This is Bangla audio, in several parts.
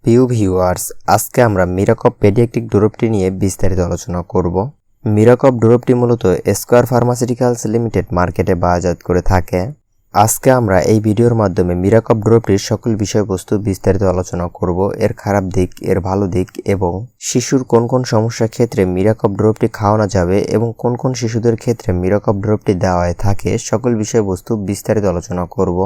প্রিয় ভিউয়ার্স, আজকে আমরা মিরাকপ পেডিয়াট্রিক ড্রপটি নিয়ে বিস্তারিত আলোচনা করব। মিরাকপ ড্রপটি মূলত স্কয়ার ফার্মাসিউটিক্যালস লিমিটেড মার্কেটে বাজারজাত করে থাকে। আজকে আমরা এই ভিডিওর মাধ্যমে মিরাকপ ড্রপটির সকল বিষয়বস্তু বিস্তারিত আলোচনা করব, এর খারাপ দিক, এর ভালো দিক এবং শিশুর কোন কোন সমস্যার ক্ষেত্রে মিরাকপ ড্রপটি খাওয়ানো যাবে এবং কোন কোন শিশুদের ক্ষেত্রে মিরাকপ ড্রপটি দেওয়া হয়ে থাকে, সকল বিষয়বস্তু বিস্তারিত আলোচনা করব।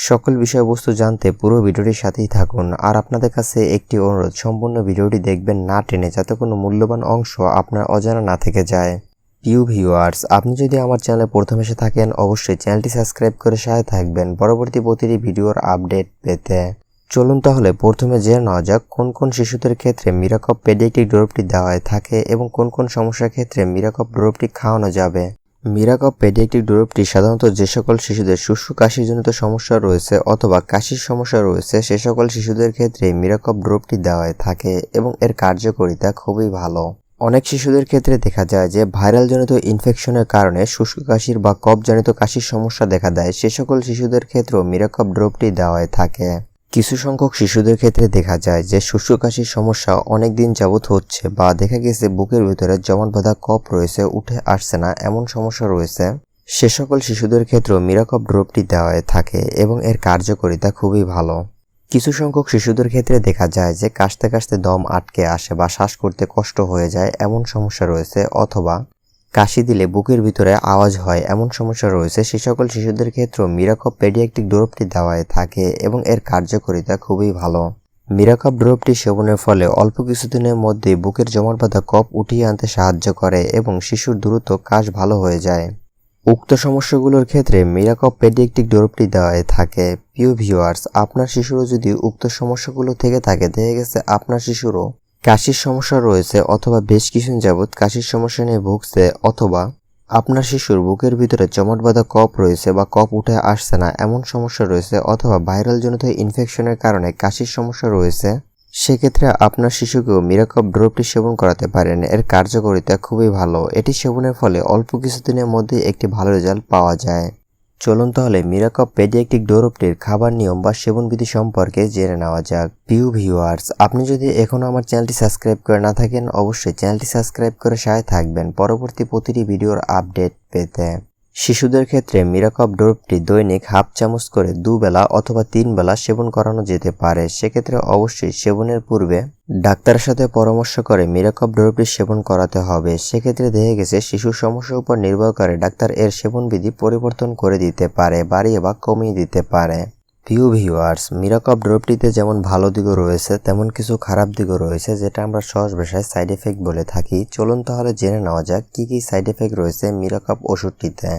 সকল বিষয়বস্তু জানতে পুরো ভিডিওটির সাথেই থাকুন। আর আপনাদের কাছে একটি অনুরোধ, সম্পূর্ণ ভিডিওটি দেখবেন না টেনে, যাতে কোনো মূল্যবান অংশ আপনার অজানা না থেকে যায়। প্রিয় ভিউয়ার্স, আপনি যদি আমার চ্যানেলে প্রথম এসে থাকেন, অবশ্যই চ্যানেলটি সাবস্ক্রাইব করে সাথে থাকবেন পরবর্তী প্রতিটি ভিডিওর আপডেট পেতে। চলুন তাহলে প্রথমে জেনে নেওয়া যাক কোন কোন শিশুদের ক্ষেত্রে মিরাকপ পেডিয়াট্রিক ড্রপটি দেওয়া হয়ে থাকে এবং কোন কোন সমস্যার ক্ষেত্রে মিরাকপ ড্রপটি খাওয়ানো যাবে। মিরাকপ পেডিয়াট্রিক ড্রপটি সাধারণত যে সকল শিশুদের শুষ্ক কাশিজনিত সমস্যা রয়েছে অথবা কাশির সমস্যা রয়েছে সে সকল শিশুদের ক্ষেত্রে মিরাকপ ড্রপটি দেওয়া হয়ে থাকে এবং এর কার্যকারিতা খুবই ভালো। অনেক শিশুদের ক্ষেত্রে দেখা যায় যে ভাইরালজনিত ইনফেকশনের কারণে শুষ্ক কাশির বা কফজনিত কাশির সমস্যা দেখা দেয়, সে সকল শিশুদের ক্ষেত্রেও মিরাকপ ড্রপটি দেওয়া হয়ে থাকে। কিছু সংখ্যক শিশুদের ক্ষেত্রে দেখা যায় যে শুষ্ক কাশির সমস্যা অনেক দিন যাবৎ হচ্ছে বা দেখা গেছে বুকের ভিতরে জমাট বাঁধা কফ রয়েছে, উঠে আসছে না, এমন সমস্যা রয়েছে, সে সকল শিশুদের ক্ষেত্রেও মিরাকপ ড্রপটি দেওয়া হয়ে থাকে এবং এর কার্যকারিতা খুবই ভালো। কিছু সংখ্যক শিশুদের ক্ষেত্রে দেখা যায় যে কাশতে কাশতে দম আটকে আসে বা শ্বাস করতে কষ্ট হয়ে যায়, এমন সমস্যা রয়েছে, অথবা কাশি দিলে বুকের ভিতরে আওয়াজ হয়, এমন সমস্যা রয়েছে, সে সকল শিশুদের ক্ষেত্রেও মিরাকপ পেডিয়াট্রিক ড্রপটি দেওয়া হয়ে থাকে এবং এর কার্যকারিতা খুবই ভালো। মিরাকপ ড্রপটি সেবনের ফলে অল্প কিছুদিনের মধ্যেই বুকের জমাট বাঁধা কফ উঠিয়ে আনতে সাহায্য করে এবং শিশুর দ্রুত কাশ ভালো হয়ে যায়। উক্ত সমস্যাগুলোর ক্ষেত্রে মিরাকপ পেডিয়াট্রিক ড্রপটি দেওয়া হয়ে থাকে। প্রিয় ভিউয়ার্স, আপনার শিশুরও যদি উক্ত সমস্যাগুলো থেকে থাকে, দেখা গেছে আপনার শিশুরও কাশির সমস্যা রয়েছে অথবা বেশ কিছুদিন যাবৎ কাশির সমস্যা নিয়ে ভুগছে, অথবা আপনার শিশুর বুকের ভিতরে জমাট বাঁধা কফ রয়েছে বা কফ উঠে আসছে না, এমন সমস্যা রয়েছে, অথবা ভাইরালজনিত ইনফেকশনের কারণে কাশির সমস্যা রয়েছে, সেক্ষেত্রে আপনার শিশুকেও মিরাকপ ড্রপটি সেবন করাতে পারেন। এর কার্যকারিতা খুবই ভালো। এটি সেবনের ফলে অল্প কিছুদিনের মধ্যেই একটি ভালো রেজাল্ট পাওয়া যায়। চলুন তাহলে মিরাকপ পেডিয়াট্রিক ড্রপটির খাবার নিয়ম বা সেবনবিধি সম্পর্কে জেনে নেওয়া যাক। প্রিয় ভিউয়ার্স, আপনি যদি এখনও আমার চ্যানেলটি সাবস্ক্রাইব করে না থাকেন, অবশ্যই চ্যানেলটি সাবস্ক্রাইব করে সাথে থাকবেন পরবর্তী প্রতিটি ভিডিওর আপডেট পেতে। শিশুদের ক্ষেত্রে মিরাকপ ড্রপটি দৈনিক হাফ চামচ করে 2 বেলা অথবা 3 বেলা সেবন করানো যেতে পারে। সেক্ষেত্রে অবশ্যই সেবনের পূর্বে ডাক্তারের সাথে পরামর্শ করে মিরাকপ ড্রপটি সেবন করাতে হবে। সেক্ষেত্রে দেখা গেছে শিশুর সমস্যার উপর নির্ভর করে ডাক্তার এর সেবনবিধি পরিবর্তন করে দিতে পারে, বাড়িয়ে বা কমিয়ে দিতে পারে। প্রিয় ভিউয়ার্স, মিরাকপ ড্রপটিতে যেমন ভালো দিকও রয়েছে তেমন কিছু খারাপ দিকও রয়েছে, যেটা আমরা সহজ ভাষায় সাইড এফেক্ট বলে থাকি। চলুন তাহলে জেনে নেওয়া যাক কি কি সাইড এফেক্ট রয়েছে মিরাকপ ওষুধটিতে।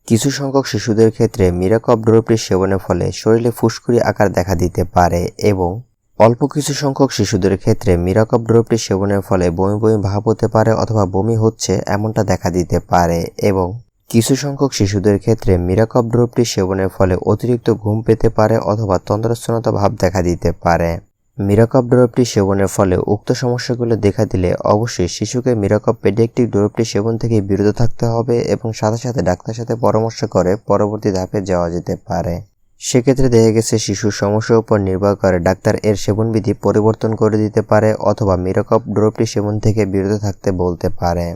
কিছু সংখ্যক শিশুদের ক্ষেত্রে মিরাকপ ড্রপটি সেবনের ফলে শরীরে ফুসকুড়ি আকার দেখা দিতে পারে এবং অল্প কিছু সংখ্যক শিশুদের ক্ষেত্রে মিরাকপ ড্রপটি সেবনের ফলে বমি বমি ভাব হতে পারে অথবা বমি হচ্ছে এমনটা দেখা দিতে পারে এবং কিছু সংখ্যক শিশুদের ক্ষেত্রে মিরাকপ ড্রপটি সেবনের ফলে অতিরিক্ত ঘুম পেতে পারে অথবা তন্দ্রাচ্ছন্নতা ভাব দেখা দিতে পারে। মিরাকপ ড্রপটি সেবনের ফলে উক্ত সমস্যাগুলো দেখা দিলে অবশ্যই শিশুকে মিরাকপ পেডিয়াট্রিক ড্রপটি সেবন থেকে বিরত থাকতে হবে এবং সাথে সাথে ডাক্তারের সাথে পরামর্শ করে পরবর্তী ধাপে যাওয়া যেতে পারে। সেক্ষেত্রে দেখা গেছে শিশুর সমস্যার উপর নির্ভর করে ডাক্তার এর সেবনবিধি পরিবর্তন করে দিতে পারে অথবা মিরাকপ ড্রপটি সেবন থেকে বিরত থাকতে বলতে পারে।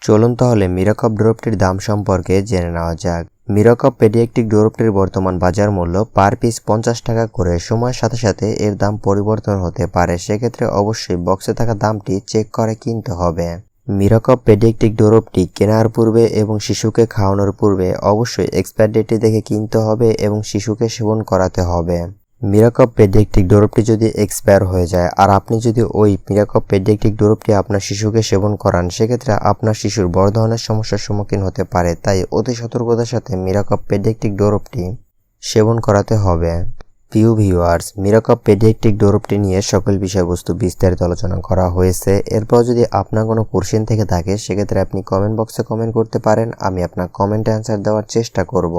চলুন তাহলে মিরাকপ ড্রপটির দাম সম্পর্কে জেনে নেওয়া যাক। মিরাকপ পেডিয়াট্রিক ড্রপটির বর্তমান বাজার মূল্য পার পিস 50 টাকা করে। সময়ের সাথে সাথে এর দাম পরিবর্তন হতে পারে, সেক্ষেত্রে অবশ্যই বক্সে থাকা দামটি চেক করে কিনতে হবে। মিরাকপ পেডিয়াট্রিক ড্রপটি কেনার পূর্বে এবং শিশুকে খাওয়ানোর পূর্বে অবশ্যই এক্সপায়ার ডেটটি দেখে কিনতে হবে এবং শিশুকে সেবন করাতে হবে। মিরাকপ পেডিয়াট্রিক ড্রপটি যদি এক্সপায়ার হয়ে যায় আর আপনি যদি ওই মিরাকপ পেডিয়াট্রিক ড্রপটি আপনার শিশুকে সেবন করান, সেক্ষেত্রে আপনার শিশুর বড় ধরনের সমস্যার সম্মুখীন হতে পারে। তাই অতি সতর্কতার সাথে মিরাকপ পেডিয়াট্রিক ড্রপটি সেবন করাতে হবে। প্রিয় ভিউয়ার্স, মিরাকপ পেডিয়াট্রিক ড্রপটি নিয়ে সকল বিষয়বস্তু বিস্তারিত আলোচনা করা হয়েছে। এরপর যদি আপনার কোনো কোশ্চেন থেকে থাকে, সেক্ষেত্রে আপনি কমেন্ট বক্সে কমেন্ট করতে পারেন, আমি আপনার কমেন্টে অ্যান্সার দেওয়ার চেষ্টা করব।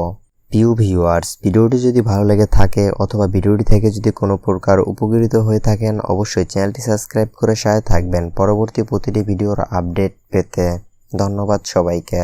প্রিয় ভিউয়ার্স, ভিডিওটি যদি ভালো লেগে থাকে অথবা ভিডিওটি থেকে যদি কোনো প্রকার উপকৃত হয়ে থাকেন, অবশ্যই চ্যানেলটি সাবস্ক্রাইব করে সাথে থাকবেন পরবর্তী প্রতিটি ভিডিওর আপডেট পেতে। ধন্যবাদ সবাইকে।